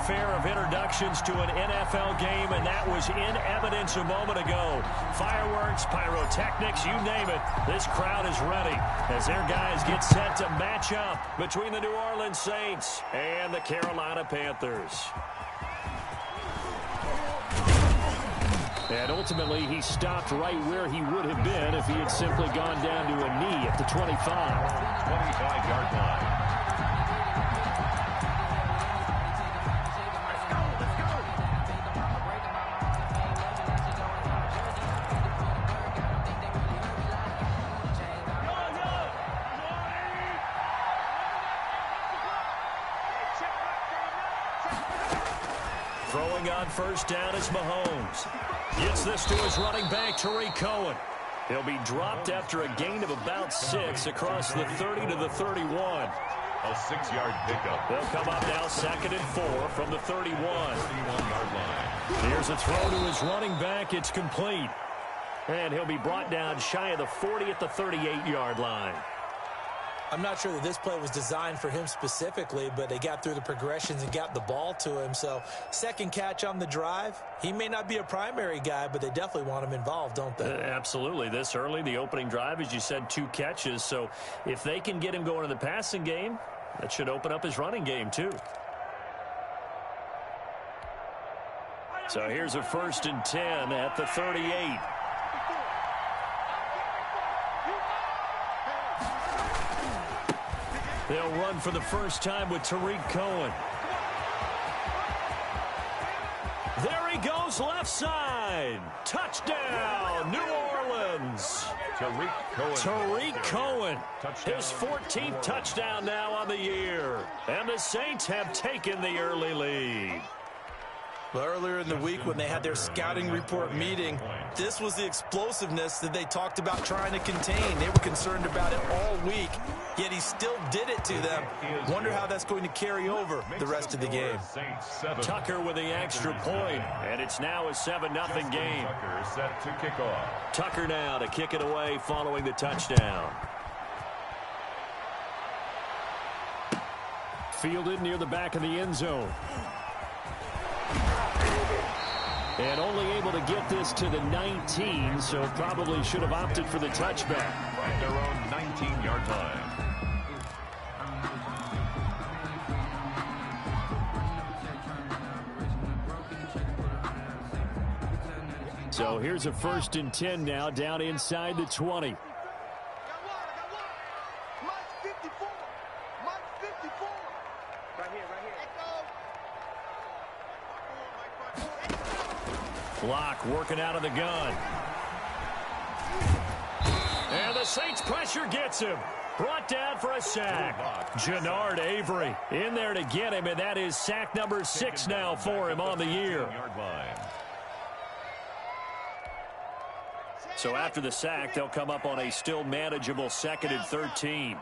fanfare of introductions to an NFL game, and that was in evidence a moment ago. Fireworks, pyrotechnics, you name it. This crowd is ready as their guys get set to match up between the New Orleans Saints and the Carolina Panthers. And ultimately, he stopped right where he would have been if he had simply gone down to a knee at the 25. 25-yard line. Throwing on first down is Mahomes. Gets this to his running back, Tariq Cohen. He'll be dropped after a gain of about 6 across the 30 to the 31. A 6-yard pickup. They'll come up now 2nd and 4 from the 31. 31-yard line. Here's a throw to his running back. It's complete. And he'll be brought down shy of the 40 at the 38-yard line. I'm not sure that this play was designed for him specifically, but they got through the progressions and got the ball to him. So, second catch on the drive. He may not be a primary guy, but they definitely want him involved, don't they? Absolutely. This early, the opening drive, as you said, 2 catches. So, if they can get him going in the passing game, that should open up his running game, too. So, here's a 1st and 10 at the 38. They'll run for the first time with Tariq Cohen. There he goes, left side. Touchdown, New Orleans. Tariq Cohen. His 14th touchdown now on the year. And the Saints have taken the early lead. Well, earlier in the week when they had their scouting report meeting, this was the explosiveness that they talked about trying to contain. They were concerned about it all week, yet he still did it to them. Wonder how that's going to carry over the rest of the game. Tucker with the extra point, and it's now a 7-0 game. Tucker set to kick off. Tucker now to kick it away following the touchdown. Fielded near the back of the end zone. And only able to get this to the 19, so probably should have opted for the touchback. At their own 19-yard line. So here's a 1st and 10 now, down inside the 20. Block working out of the gun. And the Saints pressure gets him. Brought down for a sack. Jannard Avery in there to get him, and that is sack number 6 now for him on the year. So after the sack, they'll come up on a still manageable 2nd and 13.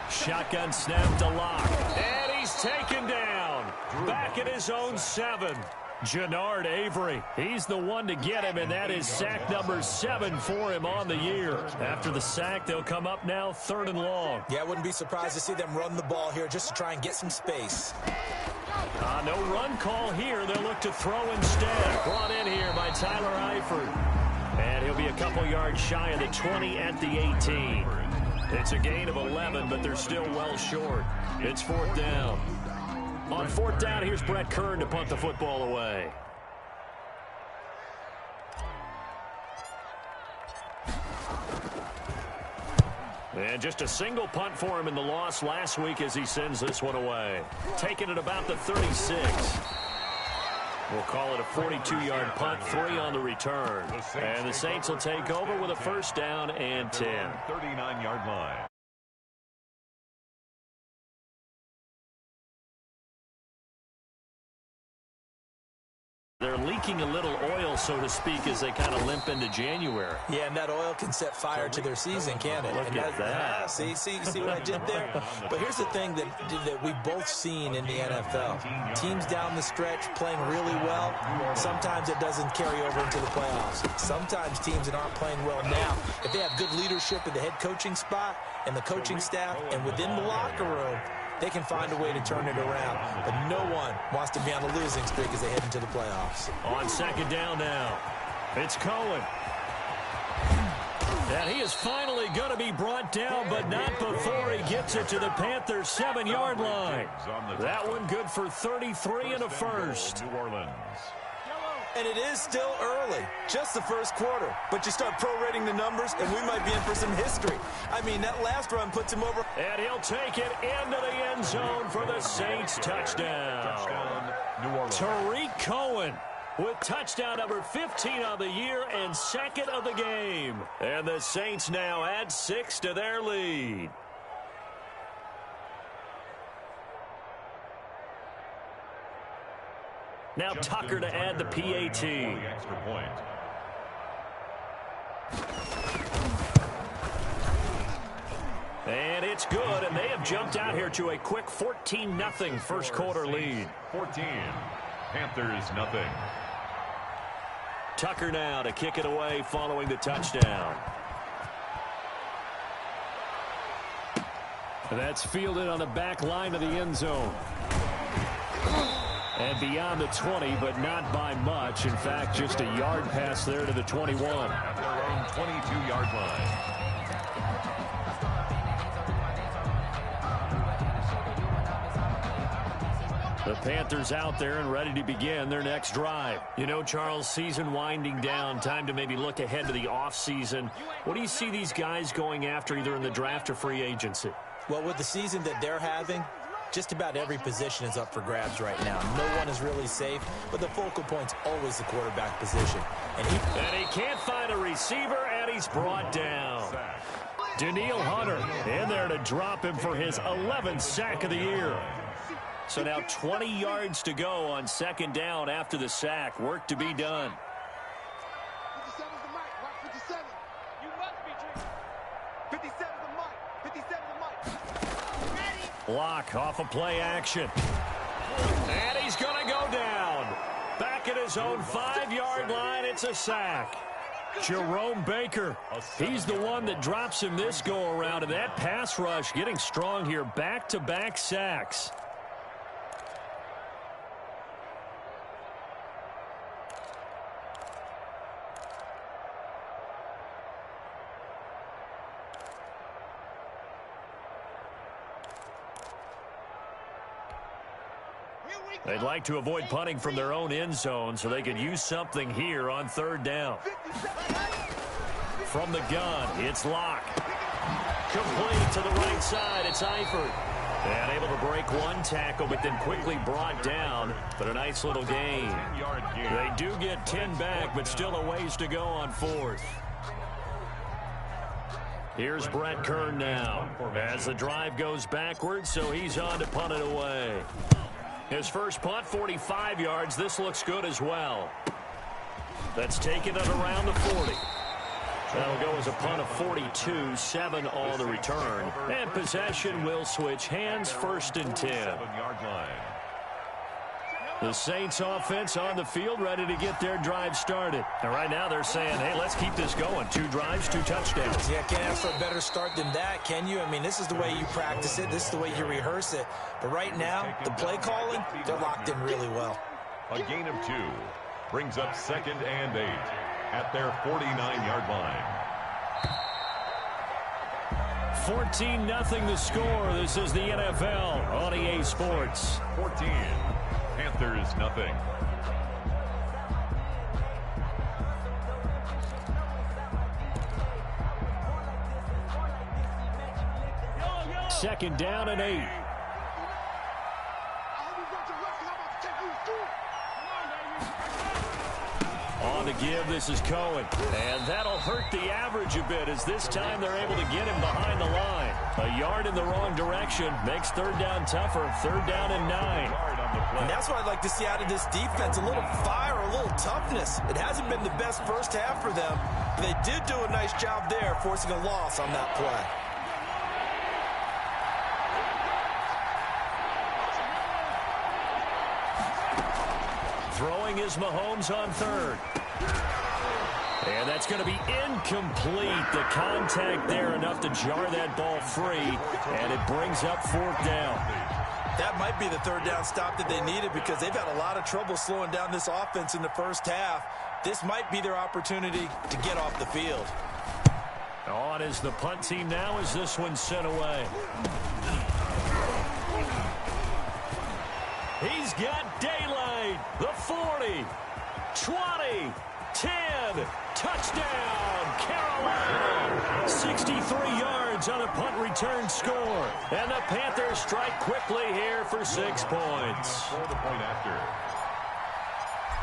Shotgun snap to Lock. And he's taken down. Back at his own 7. Jannard Avery. He's the one to get him, and that is sack number 7 for him on the year. After the sack, they'll come up now 3rd and long. Yeah, I wouldn't be surprised to see them run the ball here just to try and get some space. No run call here. They'll look to throw instead. Brought in here by Tyler Eifert. And he'll be a couple yards shy of the 20 at the 18. It's a gain of 11, but they're still well short. It's 4th down. On 4th down, here's Brett Kern to punt the football away. And just a single punt for him in the loss last week as he sends this one away. Taking it about the 36. We'll call it a 42-yard punt, 3 on the return. And the Saints will take over with a 1st down and 10. 39-yard line. They're leaking a little oil, so to speak, as they kind of limp into January. Yeah, and that oil can set fire to their season, can't it? Look at that. See what I did there? But here's the thing that we've both seen in the NFL. Teams down the stretch playing really well. Sometimes it doesn't carry over into the playoffs. Sometimes teams that aren't playing well now, if they have good leadership at the head coaching spot and the coaching staff and within the locker room, they can find a way to turn it around. But no one wants to be on a losing streak as they head into the playoffs. On second down now, it's Cohen. And he is finally going to be brought down, but not before he gets it to the Panthers' 7-yard line. That one good for 33 and a first. New Orleans. And it is still early, just the first quarter. But you start prorating the numbers, and we might be in for some history. I mean, that last run puts him over. And he'll take it into the end zone for the Saints touchdown. New Orleans. Tariq Cohen with touchdown number 15 of the year and second of the game. And the Saints now add 6 to their lead. Now Tucker to add the PAT. Extra point. And it's good, and they have jumped out here to a quick 14-0 first quarter lead. 14. Panthers nothing. Tucker now to kick it away following the touchdown. That's fielded on the back line of the end zone. And beyond the 20, but not by much. In fact, just a yard pass there to the 21. At their own 22-yard line. The Panthers out there and ready to begin their next drive. You know, Charles, season winding down, time to maybe look ahead to the offseason. What do you see these guys going after either in the draft or free agency? Well, with the season that they're having, just about every position is up for grabs right now. No one is really safe, but the focal point's always the quarterback position. And he can't find a receiver, and he's brought down. Daniil Hunter in there to drop him for his 11th sack of the year. So now 20 yards to go on second down after the sack. Work to be done. 57's the mic. Watch 57. You must be drinking. 57's the mic. 57's the mic. Ready? Block off of play action. And he's going to go down. Back at his own 5-yard line, it's a sack. Jerome Baker, he's the one that drops him this go-around. And that pass rush getting strong here. Back-to-back sacks. They'd like to avoid punting from their own end zone so they could use something here on third down. From the gun, it's Locke. Complete to the right side, it's Eifert. And able to break one tackle, but then quickly brought down. But a nice little gain. They do get 10 back, but still a ways to go on fourth. Here's Brett Kern now. As the drive goes backwards, so he's on to punt it away. His first punt, 45 yards. This looks good as well. That's taken it around the 40. That'll go as a punt of 42, 7 on the return. And possession will switch hands, first and 10. 7-yard line. The Saints offense on the field, ready to get their drive started. And right now they're saying, hey, let's keep this going. 2 drives, 2 touchdowns. Yeah, can't ask for a better start than that, can you? I mean, this is the way you practice it. This is the way you rehearse it. But right now, the play calling, they're locked in really well. A gain of 2 brings up 2nd and 8 at their 49-yard line. 14-0 the score. This is the NFL on EA Sports. 14. Panthers nothing. Second down and 8. On the give, this is Cohen. And that'll hurt the average a bit as this time they're able to get him behind the line. A yard in the wrong direction makes third down tougher. 3rd down and 9. And that's what I'd like to see out of this defense. A little fire, a little toughness. It hasn't been the best first half for them. They did do a nice job there, forcing a loss on that play. Throwing is Mahomes on third. And that's going to be incomplete. The contact there enough to jar that ball free, and it brings up fourth down. That might be the third down stop that they needed because they've had a lot of trouble slowing down this offense in the first half. This might be their opportunity to get off the field. On is the punt team now as this one's sent away. He's got daylight. The 40, 20, 10, touchdown, Carolina. 63 yards on a punt return score. And the Panthers strike quickly here for 6 points. For the point after.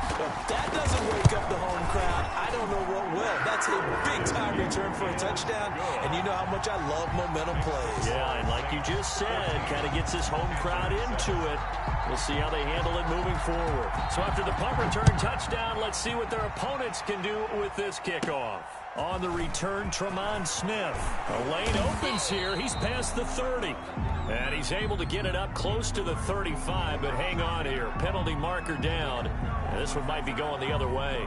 If that doesn't wake up the home crowd, I don't know what will. That's a big-time return for a touchdown, and you know how much I love momentum plays. Yeah, and like you just said, kind of gets this home crowd into it. We'll see how they handle it moving forward. So after the punt return touchdown, let's see what their opponents can do with this kickoff. On the return, Tremont Smith. A lane opens here. He's past the 30. And he's able to get it up close to the 35, but hang on here. Penalty marker down. And this one might be going the other way.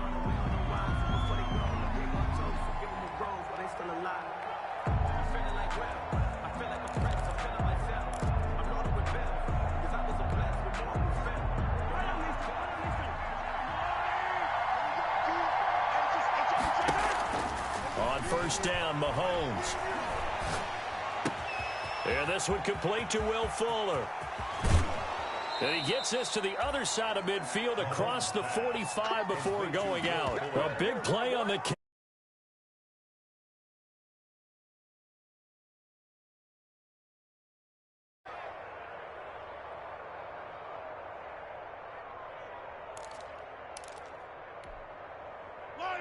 On first down, Mahomes. And this one complete to Will Fuller. And he gets this to the other side of midfield across the 45 before going out. A big play on the...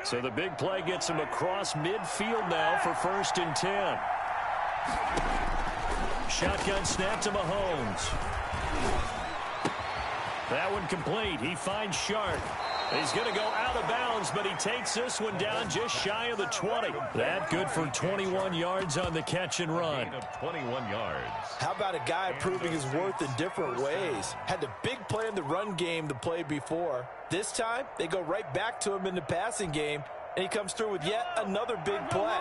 So the big play gets him across midfield now for 1st and 10. Shotgun snap to Mahomes. That one complete. He finds Shark. He's going to go out of bounds, but he takes this one down just shy of the 20. That good for 21 yards on the catch and run. 21 yards. How about a guy proving his worth in different ways? Had the big play in the run game the play before. This time, they go right back to him in the passing game, and he comes through with yet another big play.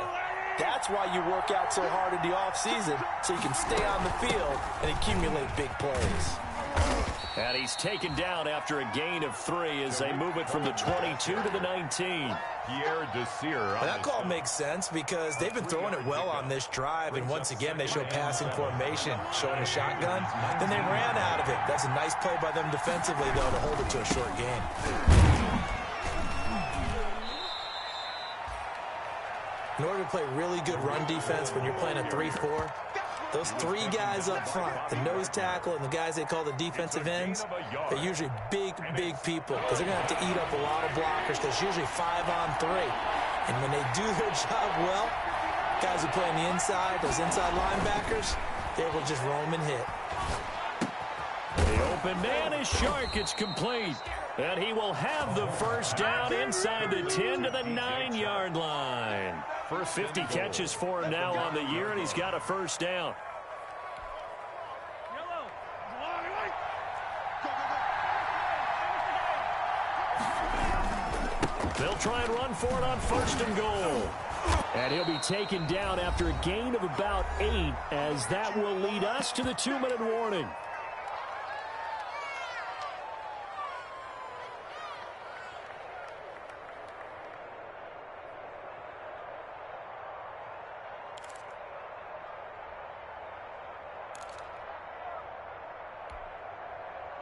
That's why you work out so hard in the offseason, so you can stay on the field and accumulate big plays. And he's taken down after a gain of 3 as they move it from the 22 to the 19. Pierre Desir. That call makes sense because they've been throwing it well on this drive, and once again they show passing formation, showing a shotgun. Then they ran out of it. That's a nice play by them defensively, though, to hold it to a short gain. In order to play really good run defense when you're playing a 3-4, those 3 guys up front, the nose tackle and the guys they call the defensive ends, they're usually big people because they're going to have to eat up a lot of blockers because it's usually 5 on 3. And when they do their job well, guys who play on the inside, those inside linebackers, they will just roam and hit. The open man is Shark. It's complete. And he will have the first down inside the 10 to the 9-yard line. First 50 catches for him now on the year, and he's got a first down. They'll try and run for it on 1st and goal. And he'll be taken down after a gain of about 8, as that will lead us to the 2-minute warning.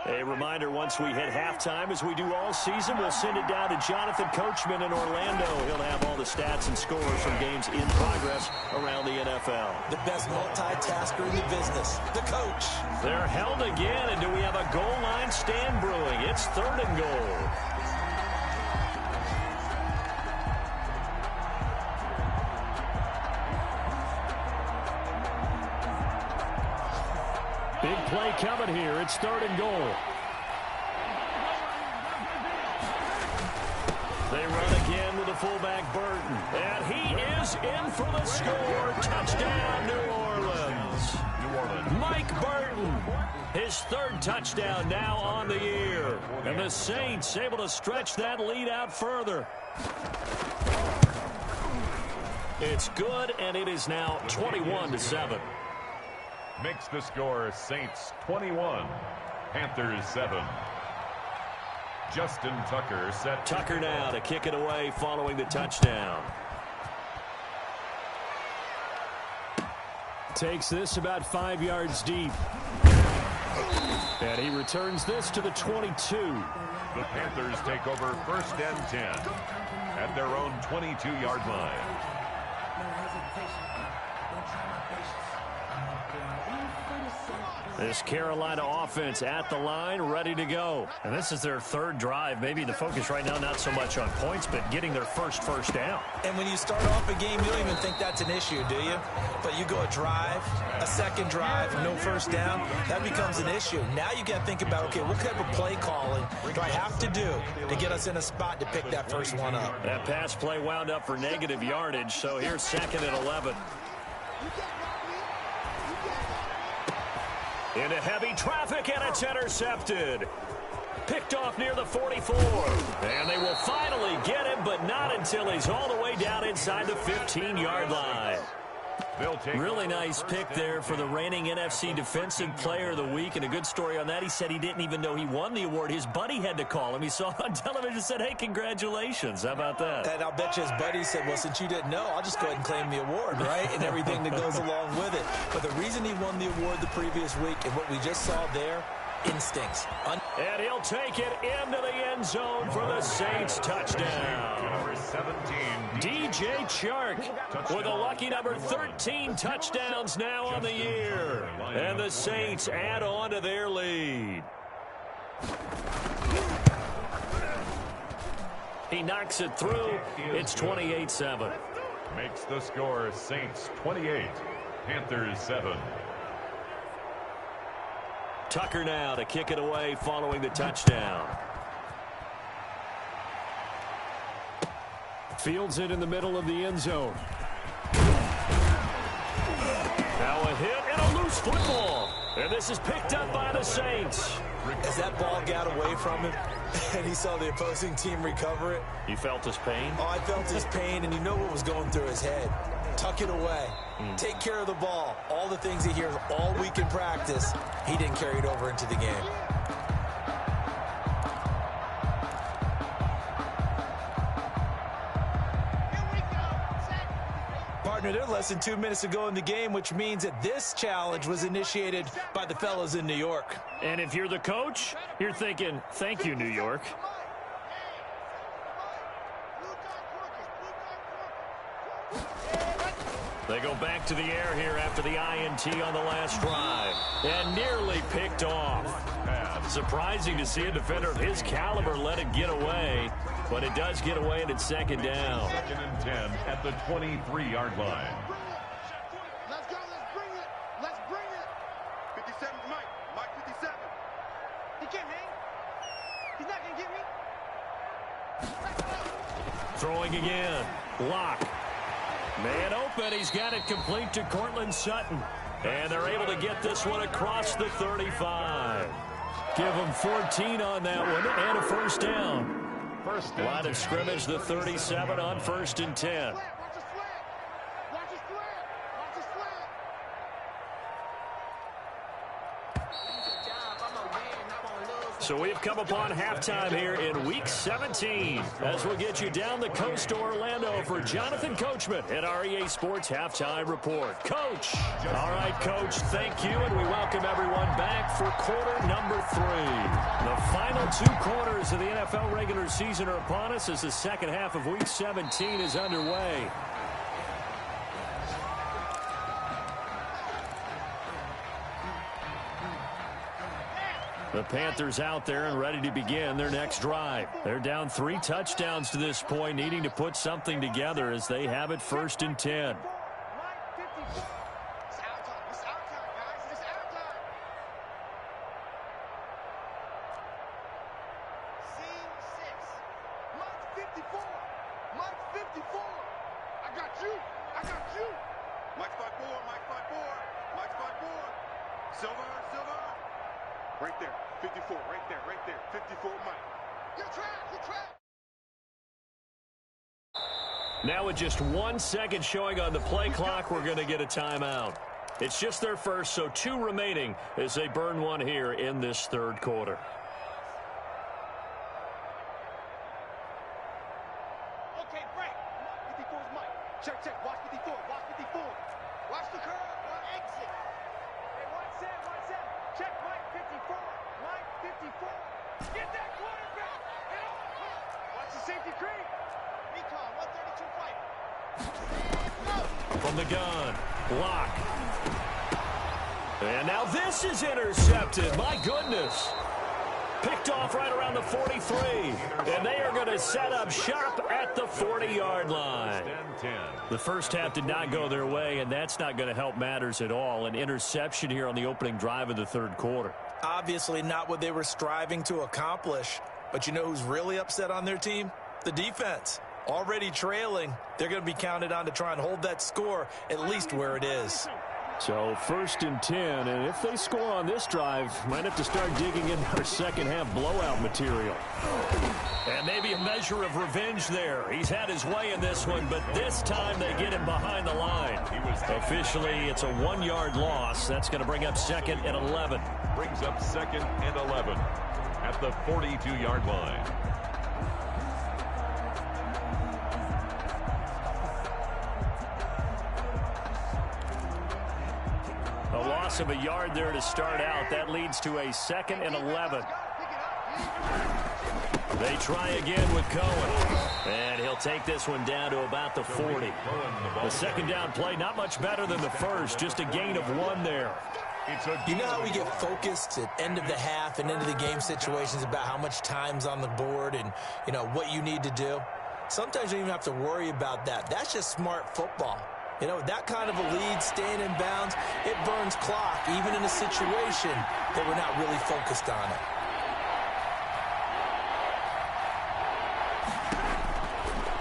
A reminder, once we hit halftime, as we do all season, we'll send it down to Jonathan Coachman in Orlando. He'll have all the stats and scores from games in progress around the NFL. The best multitasker in the business, the coach. They're held again, and do we have a goal line stand brewing? It's 3rd and goal. Big play coming here. It's 3rd and goal. They run again with the fullback Burton. And he is in for the score. Touchdown, New Orleans. Mike Burton, his 3rd touchdown now on the year. And the Saints able to stretch that lead out further. It's good, and it is now 21-7. Makes the score Saints 21, Panthers 7. Justin Tucker set. Tucker now to kick it away following the touchdown. Takes this about 5 yards deep. And he returns this to the 22. The Panthers take over 1st and 10 at their own 22-yard line. This Carolina offense at the line, ready to go. And this is their 3rd drive. Maybe the focus right now not so much on points, but getting their first down. And when you start off a game, you don't even think that's an issue, do you? But you go a drive, a 2nd drive, no first down, that becomes an issue. Now you got to think about, okay, what type of play calling do I have to do to get us in a spot to pick that first one up? That pass play wound up for negative yardage, so here's 2nd and 11. Into heavy traffic, and it's intercepted. Picked off near the 44. And they will finally get him, but not until he's all the way down inside the 15-yard line. Really nice pick there for the reigning NFC Defensive Player of the Week. And a good story on that. He said he didn't even know he won the award. His buddy had to call him. He saw it on television and said, hey, congratulations. How about that? And I'll bet you his buddy said, well, since you didn't know, I'll just go ahead and claim the award, right? And everything that goes along with it. But the reason he won the award the previous week and what we just saw there, instincts. And he'll take it into the end zone for the Saints touchdown. Number 17, DJ Chark with a lucky number 13 touchdowns now on the year. And the Saints add on to their lead. He knocks it through. It's 28-7. Makes the score Saints 28, Panthers 7. Tucker now to kick it away following the touchdown. Fields it in the middle of the end zone. Now a hit and a loose football. And this is picked up by the Saints. As that ball got away from him and he saw the opposing team recover it. You felt his pain? Oh, I felt his pain, and you know what was going through his head. Tuck it away. Take care of the ball. All the things he hears all week in practice, he didn't carry it over into the game. Partner, there's less than 2 minutes to go in the game, which means that this challenge was initiated by the fellas in New York. And if you're the coach, you're thinking, thank you, New York. They go back to the air here after the INT on the last drive. And nearly picked off. Surprising to see a defender of his caliber let it get away. But it does get away, and it's 2nd down. 2nd and 10 at the 23-yard line. Let's go. Let's bring it. Let's bring it. 57's Mike. Mike 57. He can't hang. He's not going to get me. Throwing again. Lock. Man open. He's got it complete to Cortland Sutton. And they're able to get this one across the 35. Give them 14 on that one and a first down. Line of scrimmage, the 37 on 1st and 10. So we've come upon halftime here in Week 17 as we'll get you down the coast to Orlando for Jonathan Coachman at our EA Sports Halftime Report. Coach. All right, Coach, thank you, and we welcome everyone back for quarter number 3. The final 2 quarters of the NFL regular season are upon us as the second half of Week 17 is underway. The Panthers out there and ready to begin their next drive. They're down 3 touchdowns to this point, needing to put something together as they have it 1st and 10. Right there, 54, right there, 54, Mike. You're trapped. Now with just 1 second showing on the play clock, we're going to get a timeout. It's just their first, so 2 remaining as they burn one here in this third quarter. Okay, break. 54's Mike. Check, check. Watch 54. Watch 54. Watch the curve. Exit. Hey, 1-7. Check Mike 54. Mike 54. Get that quarterback. Get on. Watch the safety creep. Recon 132 fight. From the gun, block. And now this is intercepted. My goodness. Picked off right around the 43. And they are going to set up shop at the 40-yard line. The first half did not go their way, and that's not going to help matters at all. An interception here on the opening drive of the third quarter. Obviously not what they were striving to accomplish. But you know who's really upset on their team? The defense. Already trailing. They're going to be counted on to try and hold that score at least where it is. So 1st and 10, and if they score on this drive, might have to start digging in our second half blowout material. And maybe a measure of revenge there. He's had his way in this one, but this time they get him behind the line. Officially, it's a 1-yard loss. That's going to bring up 2nd and 11. Brings up 2nd and 11 at the 42-yard line. A loss of a yard there to start out. That leads to a 2nd and 11. They try again with Cohen. And he'll take this one down to about the 40. The second down play, not much better than the first. Just a gain of 1 there. You know how we get focused at end of the half and into the game situations about how much time's on the board and, you know, what you need to do? Sometimes you don't even have to worry about that. That's just smart football. You know, that kind of a lead, staying in bounds, it burns clock, even in a situation that we're not really focused on it.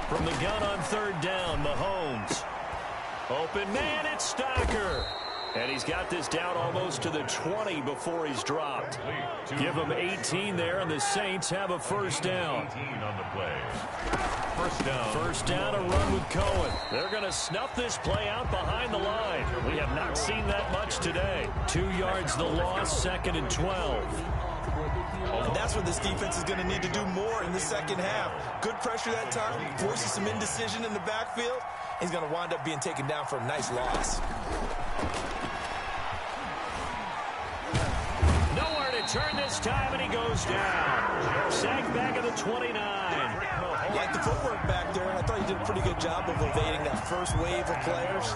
From the gun on 3rd down, Mahomes. Open man, it's Stocker. And he's got this down almost to the 20 before he's dropped. Give him 18 there, and the Saints have a 1st down. 18 on the play. 1st down. 1st down, a run with Cohen. They're going to snuff this play out behind the line. We have not seen that much today. 2 yards the loss, 2nd and 12. And that's what this defense is going to need to do more in the second half. Good pressure that time, forces some indecision in the backfield. He's going to wind up being taken down for a nice loss. Nowhere to turn this time, and he goes down. Sacked back at the 29. Like the footwork back there, I thought he did a pretty good job of evading that first wave of players.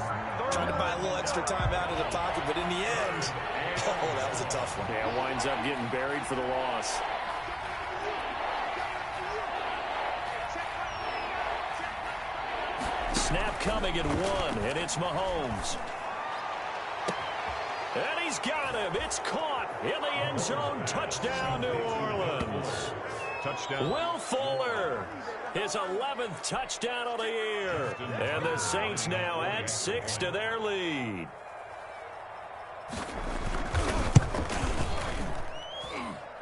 Trying to buy a little extra time out of the pocket, but in the end, oh, that was a tough one. Yeah, winds up getting buried for the loss. Snap coming at 1, and it's Mahomes. And he's got him. It's caught in the end zone. Touchdown, New Orleans. Touchdown. Will Fuller, his 11th touchdown of the year. And the Saints now add 6 to their lead.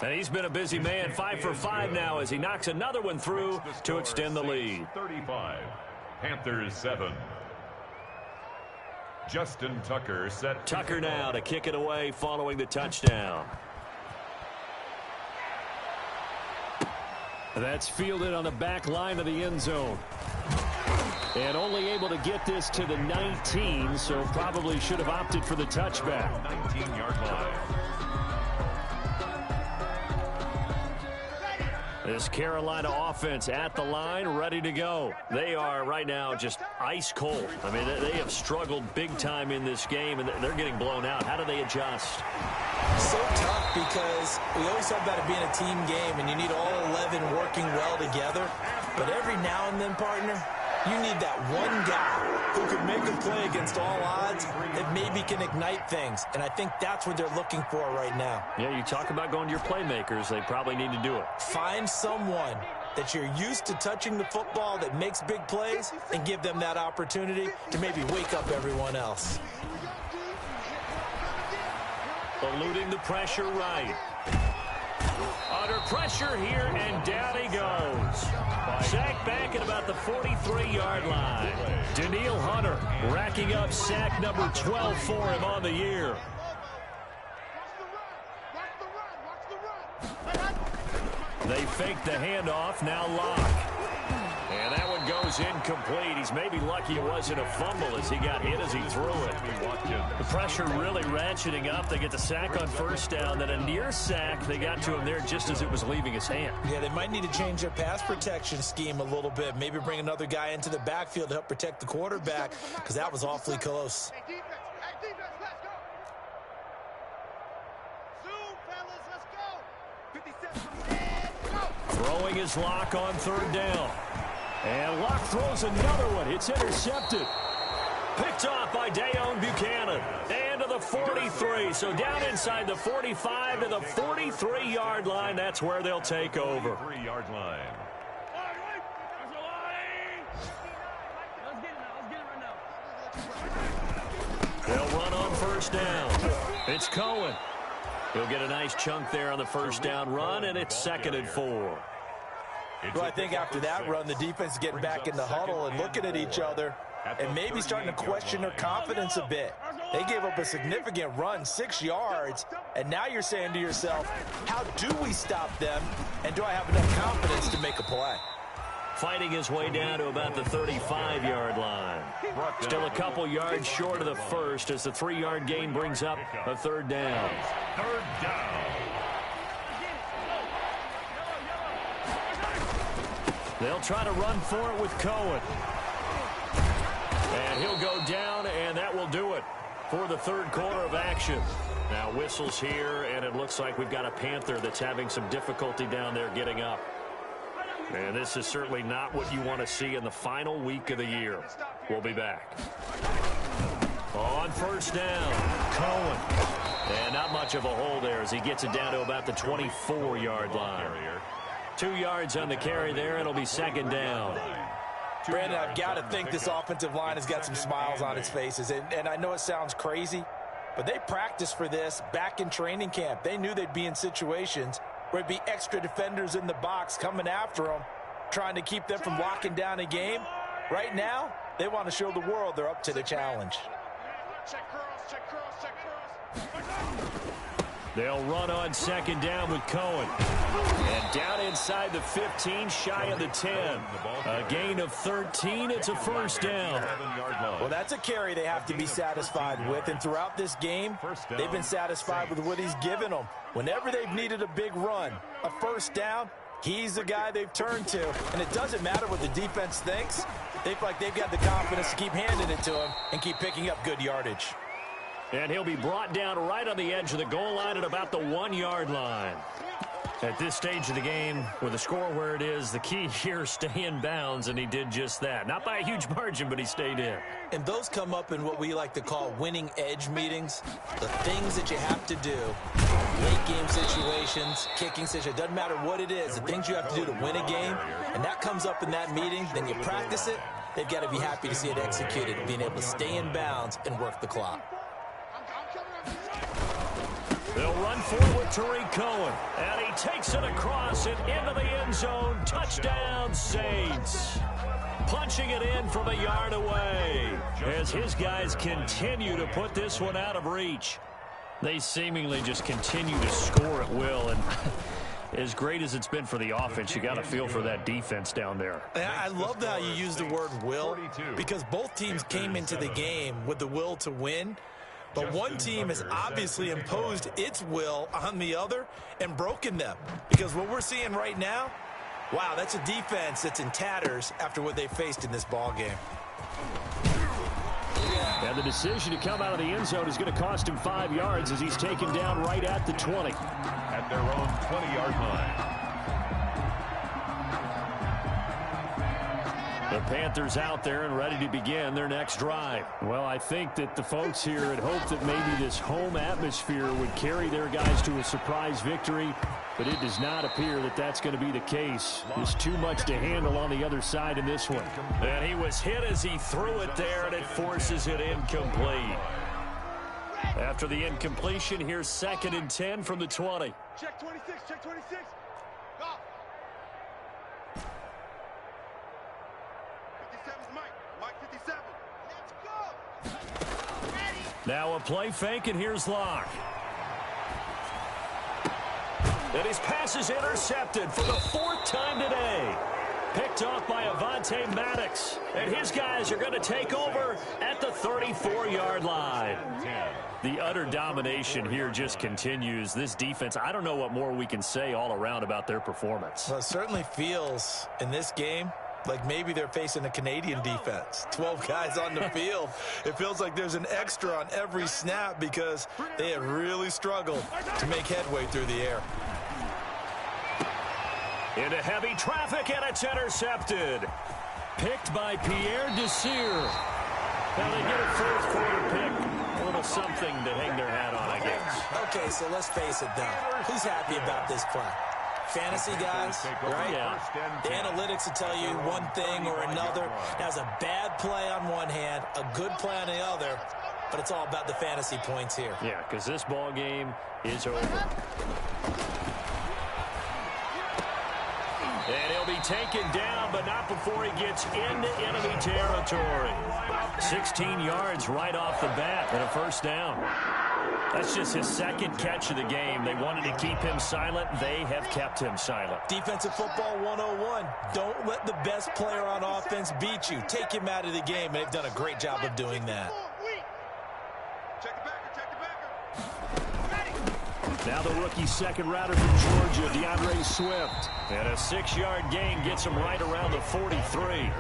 And he's been a busy man, 5 for 5 now as he knocks another one through to extend the lead. 35, Panthers 7. Justin Tucker set. Tucker now to kick it away following the touchdown. That's fielded on the back line of the end zone. And only able to get this to the 19, so probably should have opted for the touchback. 19-yard line. This Carolina offense at the line, ready to go. They are right now just ice cold. I mean, they have struggled big time in this game, and they're getting blown out. How do they adjust? So tough because we always talk about it being a team game, and you need all 11 working well together. But every now and then, partner, you need that one guy who can make a play against all odds that maybe can ignite things. And I think that's what they're looking for right now. Yeah, you talk about going to your playmakers. They probably need to do it. Find someone that you're used to touching the football that makes big plays and give them that opportunity to maybe wake up everyone else. Eluding the pressure right. Under pressure here, and down he goes. Sacked back at about the 43-yard line. Danielle Hunter racking up sack number 12 for him on the year. They fake the handoff, now Locke. And that one goes incomplete. He's maybe lucky it wasn't a fumble as he got hit as he threw it. The pressure really ratcheting up. They get the sack on first down, then a near sack. They got to him there just as it was leaving his hand. Yeah, they might need to change their pass protection scheme a little bit. Maybe bring another guy into the backfield to help protect the quarterback, because that was awfully close. Hey, defense, let's go. Zoom, fellas, let's go. 57 from 10, go. Throwing his Locke on third down. And Locke throws another one. It's intercepted. Picked off by Dayon Buchanan. And to the 43. So down inside the 45 to the 43-yard line. That's where they'll take over. 3-yard line. They'll run on first down. It's Cohen. He'll get a nice chunk there on the first down run, and it's 2nd and 4. Well, I think after that run, the defense is getting back in the huddle and looking at each other and maybe starting to question their confidence a bit. They gave up a significant run, 6 yards, and now you're saying to yourself, how do we stop them, and do I have enough confidence to make a play? Fighting his way down to about the 35-yard line. Still a couple yards short of the first as the 3-yard gain brings up a third down. Third down. They'll try to run for it with Cohen. And he'll go down, and that will do it for the third quarter of action. Now whistles here, and it looks like we've got a Panther that's having some difficulty down there getting up. And this is certainly not what you want to see in the final week of the year. We'll be back. On first down, Cohen. And not much of a hole there as he gets it down to about the 24-yard line. 2 yards on the carry there. It'll be 2nd down. Brandon, I've got to think this offensive line has got some smiles on its faces. And I know it sounds crazy, but they practiced for this back in training camp. They knew they'd be in situations where it'd be extra defenders in the box coming after them, trying to keep them from locking down a game. Right now, they want to show the world they're up to the challenge. Check curls, check curls, check curls. They'll run on 2nd down with Cohen. And down inside the 15, shy of the 10. A gain of 13. It's a first down. Well, that's a carry they have to be satisfied with. And throughout this game, they've been satisfied with what he's given them. Whenever they've needed a big run, a first down, he's the guy they've turned to. And it doesn't matter what the defense thinks. They feel like they've got the confidence to keep handing it to him and keep picking up good yardage. And he'll be brought down right on the edge of the goal line at about the 1-yard line. At this stage of the game, with the score where it is, the key here, stay in bounds, and he did just that. Not by a huge margin, but he stayed in. And those come up in what we like to call winning edge meetings. The things that you have to do, late game situations, kicking situations, doesn't matter what it is, the things you have to do to win a game, and that comes up in that meeting, then you practice it, they've got to be happy to see it executed, being able to stay in bounds and work the clock. They'll run for it with Tariq Cohen. And he takes it across and into the end zone. Touchdown, Saints. Punching it in from a yard away as his guys continue to put this one out of reach. They seemingly just continue to score at will. And as great as it's been for the offense, you got to feel for that defense down there. I love how you use the word will, because both teams came into the game with the will to win. But one team has obviously imposed its will on the other and broken them. Because what we're seeing right now, wow, that's a defense that's in tatters after what they faced in this ball game. And the decision to come out of the end zone is going to cost him 5 yards as he's taken down right at the 20. At their own 20-yard line. The Panthers out there and ready to begin their next drive. Well, I think that the folks here had hoped that maybe this home atmosphere would carry their guys to a surprise victory, but it does not appear that that's going to be the case. There's too much to handle on the other side in this one. And he was hit as he threw it there, and it forces it incomplete. After the incompletion, here's 2nd and 10 from the 20. Check 26, check 26. Go. 57's Mike. Mike 57. Let's go. Ready. Now a play fake, and here's Locke. And his pass is intercepted for the 4th time today. Picked off by Avonte Maddox. And his guys are going to take over at the 34-yard line. The utter domination here just continues. This defense, I don't know what more we can say all around about their performance. Well, it certainly feels in this game like maybe they're facing a Canadian defense. 12 guys on the field. It feels like there's an extra on every snap because they have really struggled to make headway through the air. Into heavy traffic, and it's intercepted. Picked by Pierre Desir. Now they get a 4th quarter pick. A little something to hang their hat on, I guess. Okay, so let's face it, though. Who's happy about this play? Fantasy guys, right? Yeah. The analytics will tell you one thing or another. That's a bad play on one hand, a good play on the other, but it's all about the fantasy points here. Yeah, because this ball game is over. And he'll be taken down, but not before he gets into enemy territory. 16 yards right off the bat and a 1st down. That's just his 2nd catch of the game. They wanted to keep him silent. They have kept him silent. Defensive football 101. Don't let the best player on offense beat you. Take him out of the game, and they've done a great job of doing that. Check the backer, check the backer. Now the rookie 2nd rounder from Georgia, DeAndre Swift. And a 6-yard gain gets him right around the 43.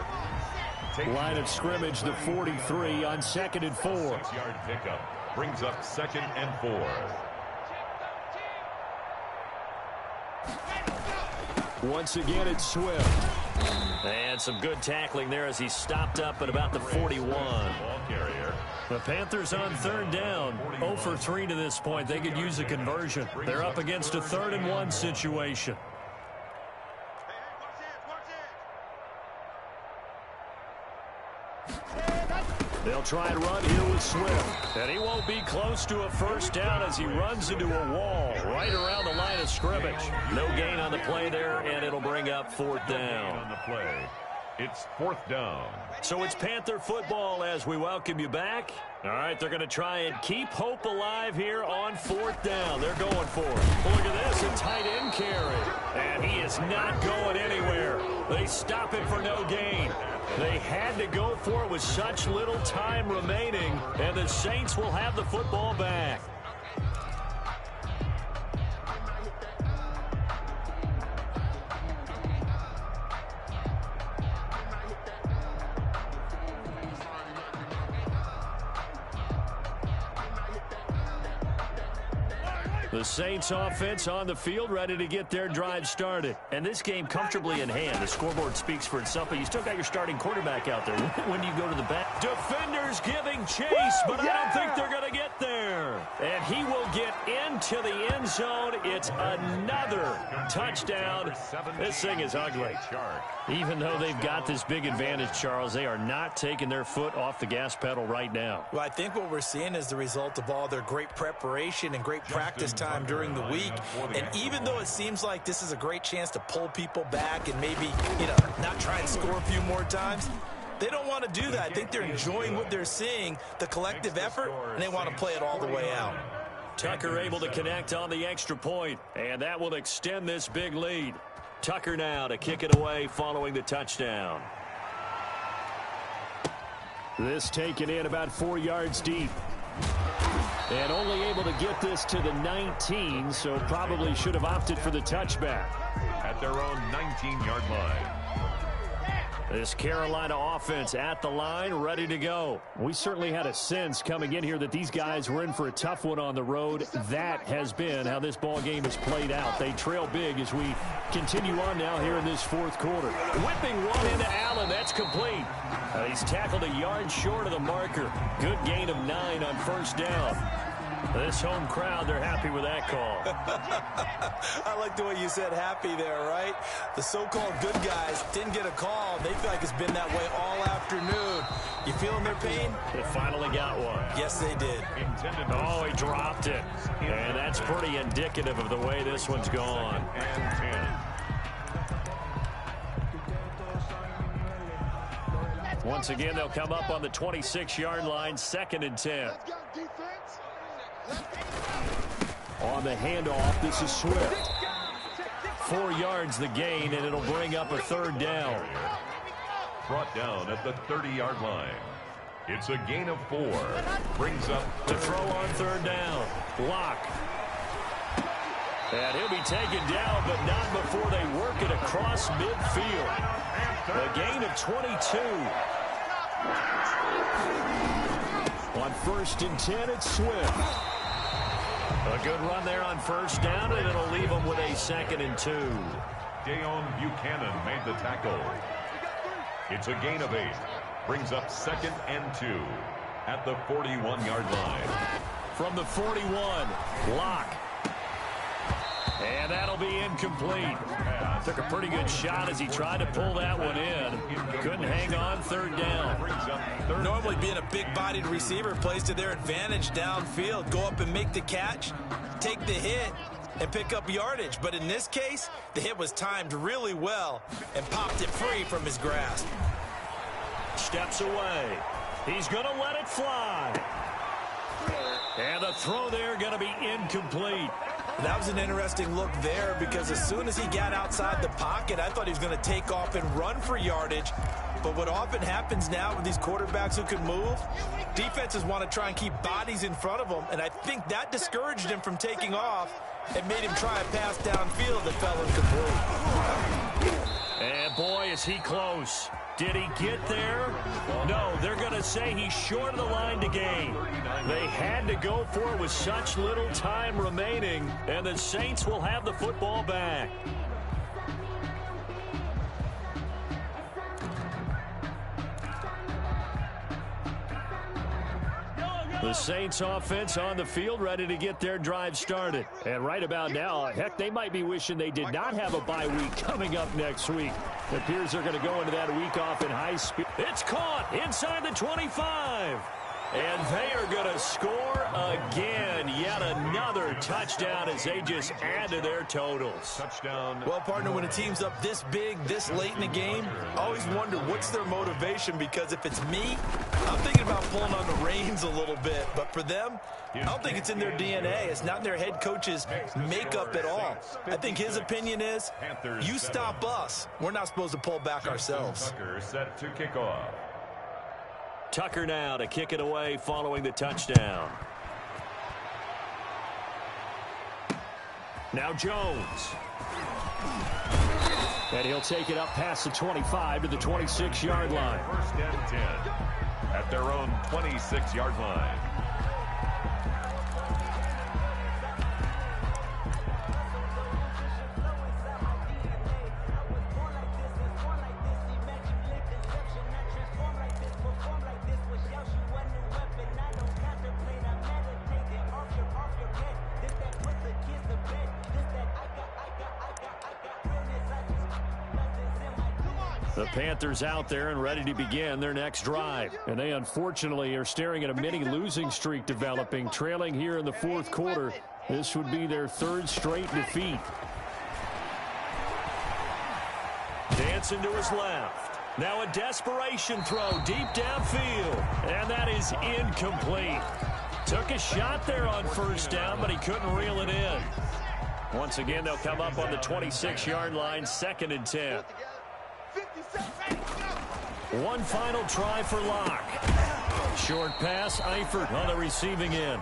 Line of scrimmage, the 43 on 2nd and 4. 6-yard pickup brings up 2nd and 4. Once again, it's Swift. And some good tackling there as he stopped up at about the 41. Ball carrier. The Panthers on 3rd down. 0 for 3 to this point. They could use a conversion. They're up against a 3rd and 1 situation. They'll try and run here with Swift. And he won't be close to a 1st down as he runs into a wall right around the line of scrimmage. No gain on the play there, and it'll bring up 4th down. On the play, it's 4th down. So it's Panther football as we welcome you back. All right, they're going to try and keep hope alive here on 4th down. They're going for it. Well, look at this, a tight end carry. And he is not going anywhere. They stop him for no gain. They had to go for it with such little time remaining, and the Saints will have the football back. The Saints offense on the field, ready to get their drive started. And this game comfortably in hand. The scoreboard speaks for itself, but you still got your starting quarterback out there. When do you go to the back? Defenders giving chase, but I don't think they're going to get there. And he will get into the end zone. It's another touchdown. This thing is ugly. Even though they've got this big advantage, Charles, they are not taking their foot off the gas pedal right now. Well, I think what we're seeing is the result of all their great preparation and great practice time during the week. And even though it seems like this is a great chance to pull people back and maybe, not try and score a few more times, they don't want to do that. I think they're enjoying what they're seeing, the collective effort, and they want to play it all the way out. Tucker able to connect on the extra point, and that will extend this big lead. Tucker now to kick it away following the touchdown. This taken in about 4 yards deep. And only able to get this to the 19, so probably should have opted for the touchback. At their own 19-yard line. This Carolina offense at the line, ready to go. We certainly had a sense coming in here that these guys were in for a tough one on the road. That has been how this ball game has played out. They trail big as we continue on now here in this 4th quarter. Whipping one into Allen. That's complete. He's tackled a yard short of the marker. Good gain of 9 on 1st down. This home crowd, they're happy with that call. I like the way you said happy there, right? The so-called good guys didn't get a call. They feel like it's been that way all afternoon. You feeling their pain? They finally got one. Yes, they did. Oh, he dropped it. And that's pretty indicative of the way this one's gone. And 10. Once again, they'll come up on the 26-yard line, 2nd and 10. On the handoff, this is Swift. 4 yards the gain, and it'll bring up a 3rd down. Brought down at the 30-yard line. It's a gain of 4. Brings up to throw on 3rd down. Lock. And he'll be taken down, but not before they work it across midfield. A gain of 22. On 1st and 10, it's Swift. A good run there on 1st down, and it'll leave them with a 2nd and 2. Deon Buchanan made the tackle. It's a gain of 8. Brings up 2nd and 2 at the 41-yard line. From the 41, Lock. And that'll be incomplete. Took a pretty good shot as he tried to pull that one in. Couldn't hang on, 3rd down. Normally being a big-bodied receiver plays to their advantage downfield. Go up and make the catch, take the hit, and pick up yardage. But in this case, the hit was timed really well and popped it free from his grasp. Steps away. He's going to let it fly. And the throw there going to be incomplete. That was an interesting look there because as soon as he got outside the pocket, I thought he was going to take off and run for yardage. But what often happens now with these quarterbacks who can move, defenses want to try and keep bodies in front of them, and I think that discouraged him from taking off and made him try a pass downfield that fell incomplete. And boy, is he close. Did he get there? No, they're going to say he's short of the line to gain. They had to go for it with such little time remaining, and the Saints will have the football back. The Saints offense on the field ready to get their drive started. And right about now, heck, they might be wishing they did not have a bye week coming up next week. It appears they're going to go into that week off in high speed. It's caught inside the 25. And they are going to score again. Yet another touchdown as they just add to their totals. Touchdown. Well, partner, when a team's up this big, this late in the game, I always wonder what's their motivation, because if it's me, I'm thinking about pulling on the reins a little bit. But for them, I don't think it's in their DNA. It's not in their head coach's makeup at all. I think his opinion is, you stop us. We're not supposed to pull back ourselves. Tucker set to kick off. Tucker now to kick it away following the touchdown. Now Jones. And he'll take it up past the 25 to the 26-yard line. 1st and 10 at their own 26-yard line. The Panthers out there and ready to begin their next drive. And they unfortunately are staring at a mini losing streak developing, trailing here in the 4th quarter. This would be their 3rd straight defeat. Dancing to his left. Now a desperation throw deep downfield. And that is incomplete. Took a shot there on 1st down, but he couldn't reel it in. Once again, they'll come up on the 26-yard line, 2nd and 10. One final try for Locke. Short pass, Eifert on the receiving end.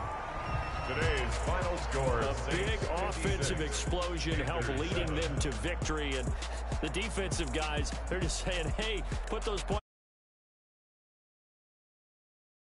Today's final score. A big offensive explosion helped leading them to victory. And the defensive guys, they're just saying, hey, put those points.